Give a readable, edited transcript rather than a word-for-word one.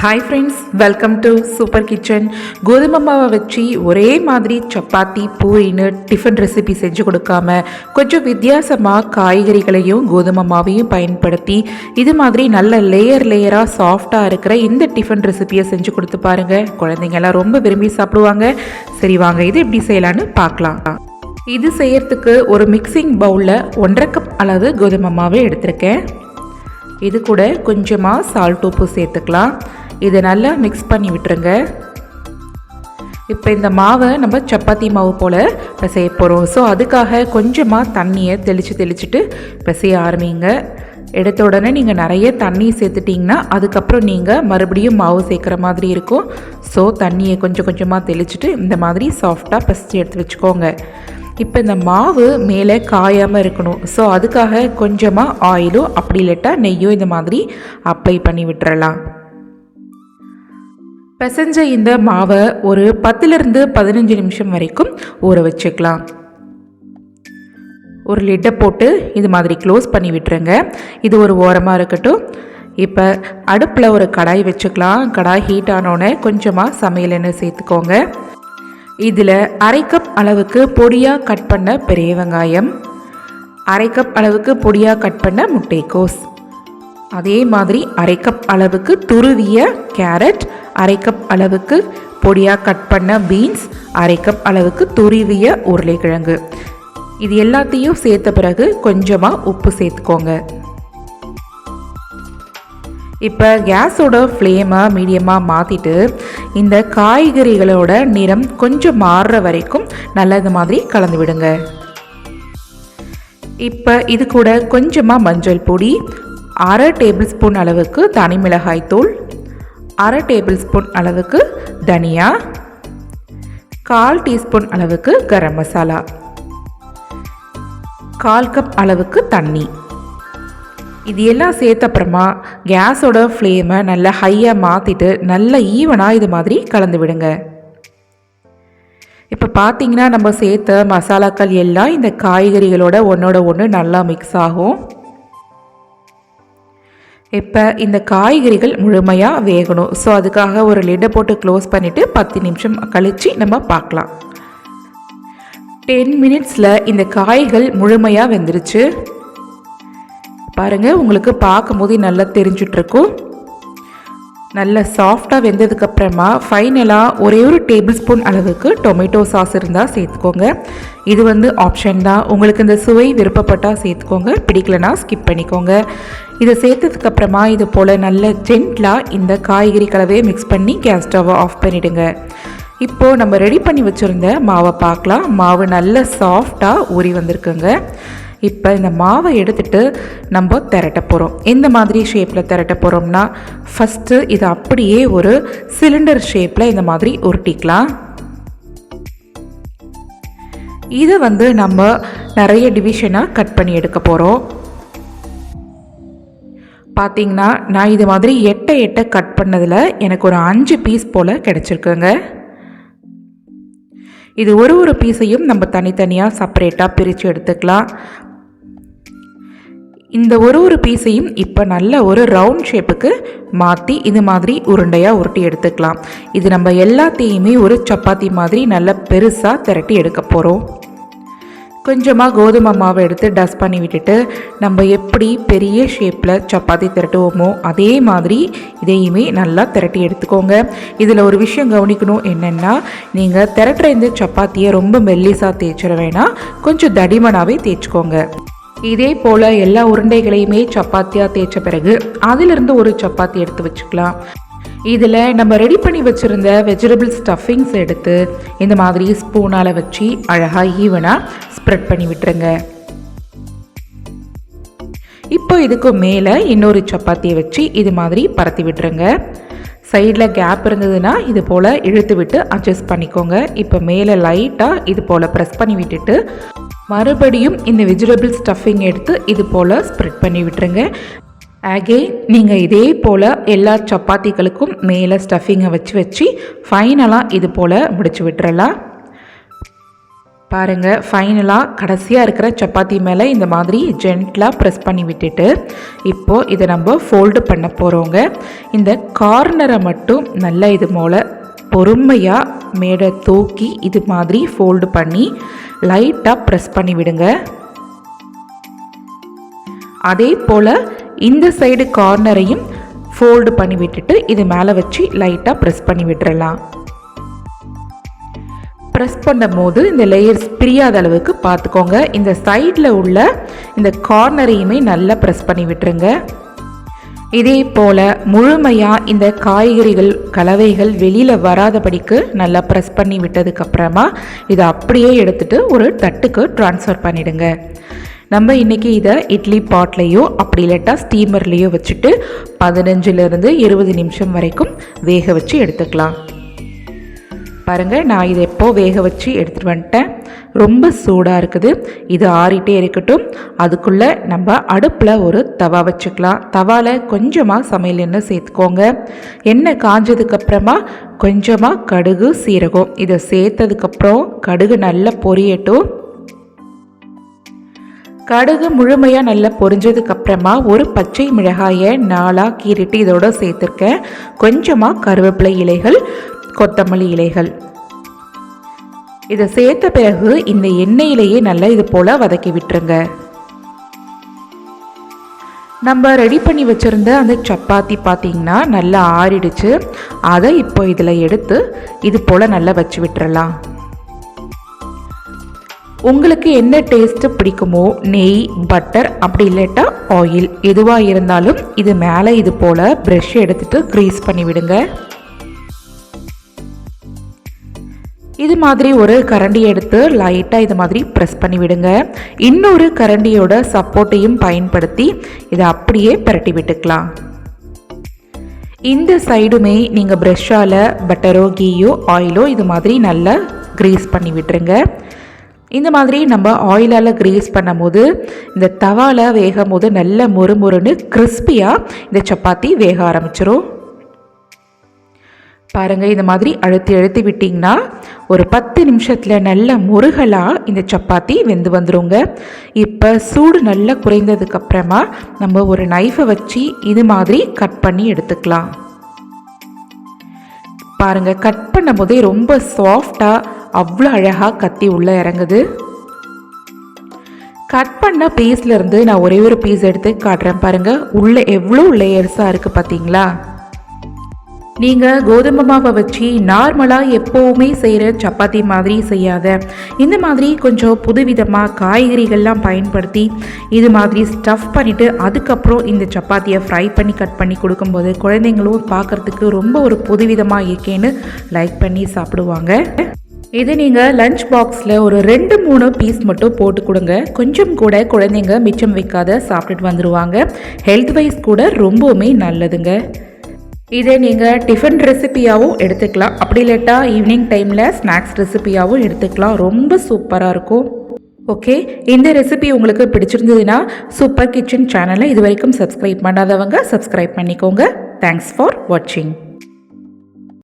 Hi friends, welcome to super kitchen. கோதுமை மாவை வச்சு ஒரே மாதிரி சப்பாத்தி பூரின்னு டிஃபன் ரெசிபி செஞ்சு கொடுக்காம கொஞ்சம் வித்தியாசமாக காய்கறிகளையும் கோதுமை மாவையும் பயன்படுத்தி இது மாதிரி நல்ல லேயராக சாஃப்டாக இருக்கிற இந்த டிஃபன் ரெசிபியை செஞ்சு கொடுத்து பாருங்கள். குழந்தைங்கள்லாம் ரொம்ப விரும்பி சாப்பிடுவாங்க. சரி வாங்க, இது எப்படி செய்யலான்னு பார்க்கலாம். இது செய்யறதுக்கு ஒரு மிக்சிங் பவுலில் 1.5 கப் அளவு கோதுமை மாவை எடுத்திருக்கேன். இது கூட கொஞ்சமாக சால்ட் உப்பு சேர்த்துக்கலாம். இதை நல்லா மிக்ஸ் பண்ணி விட்டுருங்க. இப்போ இந்த மாவை நம்ம சப்பாத்தி மாவு போல் பிசைய போகிறோம். ஸோ அதுக்காக கொஞ்சமாக தண்ணியை தெளிச்சுட்டு பிசைய ஆரம்பிங்க. எடுத்த உடனே நீங்கள் நிறைய தண்ணி சேர்த்துட்டிங்கன்னா அதுக்கப்புறம் நீங்கள் மறுபடியும் மாவு சேர்க்குற மாதிரி இருக்கும். ஸோ தண்ணியை கொஞ்சமாக தெளிச்சுட்டு இந்த மாதிரி சாஃப்டாக பிசைச்சு எடுத்து வச்சுக்கோங்க. இப்போ இந்த மாவு மேலே காயாமல் இருக்கணும். ஸோ அதுக்காக கொஞ்சமாக ஆயிலோ அப்படி இல்லாட்டா நெய்யோ இந்த மாதிரி அப்ளை பண்ணி விட்டுறலாம். பிசைஞ்ச இந்த மாவை ஒரு 10லிருந்து 15 நிமிஷம் வரைக்கும் ஊற வச்சுக்கலாம். ஒரு லிட்டை போட்டு இது மாதிரி க்ளோஸ் பண்ணி விட்டுருங்க. இது ஒரு ஓரமாக இருக்கட்டும். இப்போ அடுப்பில் ஒரு கடாய் வச்சுக்கலாம். கடாய் ஹீட் ஆனோடனே கொஞ்சமாக சமையல் எண்ணெய் சேர்த்துக்கோங்க. இதில் 1/2 கப் அளவுக்கு பொடியாக கட் பண்ண பெரிய வெங்காயம், 1/2 கப் அளவுக்கு பொடியாக கட் பண்ண முட்டைக்கோஸ், அதே மாதிரி 1/2 கப் அளவுக்கு துருவிய கேரட், 1/2 கப் அளவுக்கு பொடியாக கட் பண்ண பீன்ஸ், 1/2 கப் அளவுக்கு துருவிய உருளைக்கிழங்கு. இது எல்லாத்தையும் சேர்த்த பிறகு கொஞ்சமாக உப்பு சேர்த்துக்கோங்க. இப்போ கேஸோட ஃப்ளேமை மீடியமாக மாற்றிட்டு இந்த காய்கறிகளோட நிறம் கொஞ்சம் மாறுற வரைக்கும் நல்லா இது மாதிரி கலந்து விடுங்க. இப்போ இது கூட கொஞ்சமாக மஞ்சள் பொடி, 1/2 டேபிள் ஸ்பூன் அளவுக்கு தனி மிளகாய் தூள், 1/2 டேபிள் ஸ்பூன் அளவுக்கு தனியா, 1/4 டீஸ்பூன் அளவுக்கு கரம் மசாலா, 1/4 கப் அளவுக்கு தண்ணி. இது எல்லாம் சேர்த்த அப்புறமா கேஸோட ஃப்ளேமை நல்லா ஹையாக மாற்றிட்டு நல்லா ஈவனாக இது மாதிரி கலந்து விடுங்க. இப்போ பார்த்தீங்கன்னா நம்ம சேர்த்த மசாலாக்கள் எல்லாம் இந்த காய்கறிகளோட ஒன்றோட ஒன்று நல்லா மிக்ஸ் ஆகும். இப்போ இந்த காய்கறிகள் முழுமையாக வேகணும். ஸோ அதுக்காக ஒரு லிட்டை போட்டு க்ளோஸ் பண்ணிவிட்டு 10 நிமிஷம் கழித்து நம்ம பார்க்கலாம். 10 மினிட்ஸில் இந்த காய்கள் முழுமையாக வெந்துருச்சு. பாருங்கள், உங்களுக்கு பார்க்கும்போது நல்லா தெரிஞ்சிட்ருக்கும். நல்லா சாஃப்டாக வெந்ததுக்கப்புறமா ஃபைனலாக ஒரே ஒரு டேபிள் ஸ்பூன் அளவுக்கு டொமேட்டோ சாஸ் இருந்தால் சேர்த்துக்கோங்க. இது ஆப்ஷன் தான். உங்களுக்கு இந்த சுவை விருப்பப்பட்டால் சேர்த்துக்கோங்க, பிடிக்கலனா ஸ்கிப் பண்ணிக்கோங்க. இதை சேர்த்ததுக்கப்புறமா இது போல் நல்ல ஜென்ட்லாக இந்த காய்கறி கலவையை மிக்ஸ் பண்ணி கேஸ் ஸ்டவ்வை ஆஃப் பண்ணிவிடுங்க. இப்போது நம்ம ரெடி பண்ணி வச்சுருந்த மாவை பார்க்கலாம். மாவு நல்ல சாஃப்டாக ஊறி வந்திருக்குங்க. இப்போ இந்த மாவை எடுத்துகிட்டு நம்ம திரட்ட போகிறோம். எந்த மாதிரி ஷேப்பில் திரட்ட போகிறோம்னா, ஃபஸ்ட்டு இதை அப்படியே ஒரு சிலிண்டர் ஷேப்பில் இந்த மாதிரி உருட்டிக்கலாம். இதை நம்ம நிறைய டிவிஷனாக கட் பண்ணி எடுக்க போகிறோம். பார்த்திங்கன்னா நான் இது மாதிரி 8 கட் பண்ணதில் எனக்கு ஒரு 5 பீஸ் போல் கிடச்சிருக்குங்க. இது ஒரு பீஸையும் நம்ம தனித்தனியாக செப்பரேட்டாக பிரித்து எடுத்துக்கலாம். இந்த ஒரு பீஸையும் இப்போ நல்ல ஒரு ரவுண்ட் ஷேப்புக்கு மாற்றி இது மாதிரி உருண்டையாக உருட்டி எடுத்துக்கலாம். இது நம்ம எல்லாத்தையுமே ஒரு சப்பாத்தி மாதிரி நல்ல பெருசாக திரட்டி எடுக்க போகிறோம். கொஞ்சமாக கோதுமை மாவை எடுத்து டஸ்ட் பண்ணி விட்டுட்டு நம்ம எப்படி பெரிய ஷேப்பில் சப்பாத்தி திரட்டுவோமோ அதே மாதிரி இதையுமே நல்லா திரட்டி எடுத்துக்கோங்க. இதில் ஒரு விஷயம் கவனிக்கணும், என்னென்னா நீங்கள் திரட்டுற இந்த சப்பாத்தியை ரொம்ப மெல்லிசாக தேய்ச்சிட வேணாம், கொஞ்சம் தடிமனாகவே தேய்ச்சிக்கோங்க. இதே போல் எல்லா உருண்டைகளையுமே சப்பாத்தியாக தேய்ச்ச பிறகு அதிலிருந்து ஒரு சப்பாத்தி எடுத்து வச்சுக்கலாம். இதில் நம்ம ரெடி பண்ணி வச்சுருந்த வெஜிடபிள் ஸ்டஃபிங்ஸ் எடுத்து இந்த மாதிரி ஸ்பூனால் வச்சு அழகாக ஈவனாக ஸ்ப்ரெட் பண்ணி விட்டுருங்க. இப்போ இதுக்கு மேலே இன்னொரு சப்பாத்தியை வச்சு இது மாதிரி பரத்தி விட்டுருங்க. சைடில் கேப் இருந்ததுன்னா இது போல் இழுத்து விட்டு அட்ஜஸ்ட் பண்ணிக்கோங்க. இப்போ மேலே லைட்டாக இது போல் ப்ரெஸ் பண்ணி விட்டுட்டு மறுபடியும் இந்த வெஜிடபிள் ஸ்டஃபிங் எடுத்து இது போல் ஸ்ப்ரெட் பண்ணி விட்டுருங்க. அகெயின் நீங்கள் இதே போல் எல்லா சப்பாத்திகளுக்கும் மேலே ஸ்டஃபிங்கை வச்சு ஃபைனலாக இது போல் முடிச்சு விட்டுறலாம். பாருங்கள், ஃபைனலாக கடைசியாக இருக்கிற சப்பாத்தி மேலே இந்த மாதிரி ஜென்டலாக ப்ரெஸ் பண்ணி விட்டுட்டு இப்போது இதை நம்ம ஃபோல்டு பண்ண போகிறோங்க. இந்த கார்னரை மட்டும் நல்லா இது போல் பொறுமையாக மேடை தூக்கி இது மாதிரி ஃபோல்டு பண்ணி லைட்டாக ப்ரெஸ் பண்ணி விடுங்க. அதே போல் இந்த சைடு கார்னரையும் ஃபோல்டு பண்ணி விட்டுட்டு இது மேலே வச்சு லைட்டாக ப்ரெஸ் பண்ணி விட்டுறலாம். ப்ரெஸ் பண்ணும் போது இந்த லேயர்ஸ் பிரியாத அளவுக்கு பார்த்துக்கோங்க. இந்த சைடில் உள்ள இந்த கார்னரையுமே நல்லா ப்ரெஸ் பண்ணி விட்டுருங்க. இதே போல் முழுமையாக இந்த காய்கறிகள் கலவைகள் வெளியில் வராதபடிக்கு நல்லா ப்ரெஸ் பண்ணி விட்டதுக்கப்புறமா இதை அப்படியே எடுத்துகிட்டு ஒரு தட்டுக்கு ட்ரான்ஸ்ஃபர் பண்ணிவிடுங்க. நம்ம இன்றைக்கி இதை இட்லி பாட்லேயோ அப்படி இல்லாட்டா ஸ்டீமர்லேயோ வச்சுட்டு 15லேருந்து 20 நிமிஷம் வரைக்கும் வேக வச்சு எடுத்துக்கலாம். பாருங்கள், நான் இதை எப்போது வேக வச்சு எடுத்துகிட்டு வந்துட்டேன். ரொம்ப சூடாக இருக்குது. இது ஆறிட்டே இருக்கட்டும். அதுக்குள்ளே நம்ம அடுப்பில் ஒரு தவா வச்சுக்கலாம். தவாவில் கொஞ்சமாக சமையல் எண்ணெய் சேர்த்துக்கோங்க. எண்ணெய் காஞ்சதுக்கப்புறமா கொஞ்சமாக கடுகு சீரகம் இதை சேர்த்ததுக்கப்புறம் கடுகு நல்லா பொரியட்டும். கடுகு முழுமையாக நல்லா பொரிஞ்சதுக்கப்புறமா ஒரு பச்சை மிளகாயை 4ஆக கீறிட்டு இதோட சேர்த்துருக்கேன். கொஞ்சமாக கருவேப்பிலை இலைகள், கொத்தமல்லி இலைகள் இதை சேர்த்த பிறகு இந்த எண்ணெயிலேயே நல்லா இது போல் வதக்கி விட்டுருங்க. நம்ம ரெடி பண்ணி வச்சுருந்த அந்த சப்பாத்தி பார்த்திங்கன்னா நல்லா ஆறிடுச்சு. அதை இப்போ இதில் எடுத்து இது போல் நல்லா வச்சு விட்டுறலாம். உங்களுக்கு என்ன டேஸ்ட்டு பிடிக்குமோ நெய், பட்டர் அப்படி இல்லாட்டா ஆயில் எதுவாக இருந்தாலும் இது மேலே இது போல் ப்ரஷ் எடுத்துகிட்டு க்ரீஸ் பண்ணி விடுங்க. இது மாதிரி ஒரு கரண்டி எடுத்து லைட்டாக இது மாதிரி ப்ரெஸ் பண்ணி விடுங்க. இன்னொரு கரண்டியோட சப்போர்ட்டையும் பயன்படுத்தி இதை அப்படியே பரட்டி விட்டுக்கலாம். இந்த சைடுமே நீங்கள் ப்ரெஷ்ஷால் பட்டரோ கீயோ ஆயிலோ இது மாதிரி நல்லா க்ரீஸ் பண்ணி விட்டுருங்க. இந்த மாதிரி நம்ம ஆயிலால் க்ரீஸ் பண்ணும் போது இந்த தவாவில் வேகும் போது நல்ல மொறுமொறுன்னு கிறிஸ்பியாக இந்த சப்பாத்தி வேக ஆரம்பிச்சிரும். பாருங்கள், இந்த மாதிரி அழுத்தி விட்டிங்கன்னா ஒரு 10 நிமிஷத்தில் நல்ல முருகலாக இந்த சப்பாத்தி வெந்து வந்துடுங்க. இப்போ சூடு நல்லா குறைந்ததுக்கப்புறமா நம்ம ஒரு நைஃபை வச்சு இது மாதிரி கட் பண்ணி எடுத்துக்கலாம். பாருங்கள், கட் பண்ணும் போதே ரொம்ப சாஃப்டாக அவ்வளோ அழகாக கத்தி உள்ளே இறங்குது. கட் பண்ண பீஸ்லேருந்து நான் ஒரே ஒரு பீஸ் எடுத்து காட்டுறேன். பாருங்கள், உள்ளே எவ்வளோ லேயர்ஸாக இருக்குது பார்த்தீங்களா. நீங்கள் கோதுமை மாவை வச்சு நார்மலாக எப்போவுமே செய்கிற சப்பாத்தி மாதிரி செய்யாத, இந்த மாதிரி கொஞ்சம் புதுவிதமாக காய்கறிகள்லாம் பயன்படுத்தி இது மாதிரி ஸ்டஃப் பண்ணிவிட்டு அதுக்கப்புறம் இந்த சப்பாத்தியை ஃப்ரை பண்ணி கட் பண்ணி கொடுக்கும்போது குழந்தைங்களும் பார்க்குறதுக்கு ரொம்ப ஒரு புதுவிதமாக இருக்கேன்னு லைக் பண்ணி சாப்பிடுவாங்க. இது நீங்கள் லஞ்ச் பாக்ஸில் ஒரு 2-3 பீஸ் மட்டும் போட்டு கொடுங்க. கொஞ்சம் கூட குழந்தைங்க மிச்சம் வைக்காத சாப்பிட்டுட்டு வந்துடுவாங்க. ஹெல்த் வைஸ் கூட ரொம்பவுமே நல்லதுங்க. இதை நீங்கள் டிஃபன் ரெசிபியாகவும் எடுத்துக்கலாம். அப்படி இல்லாட்டா ஈவினிங் டைமில் ஸ்நாக்ஸ் ரெசிபியாகவும் எடுத்துக்கலாம். ரொம்ப சூப்பராக இருக்கும். ஓகே, இந்த ரெசிபி உங்களுக்கு பிடிச்சிருந்ததுன்னா சூப்பர் கிச்சன் சேனலை இது வரைக்கும் சப்ஸ்கிரைப் பண்ணாதவங்க சப்ஸ்கிரைப் பண்ணிக்கோங்க. தேங்க்ஸ் ஃபார் வாட்சிங்.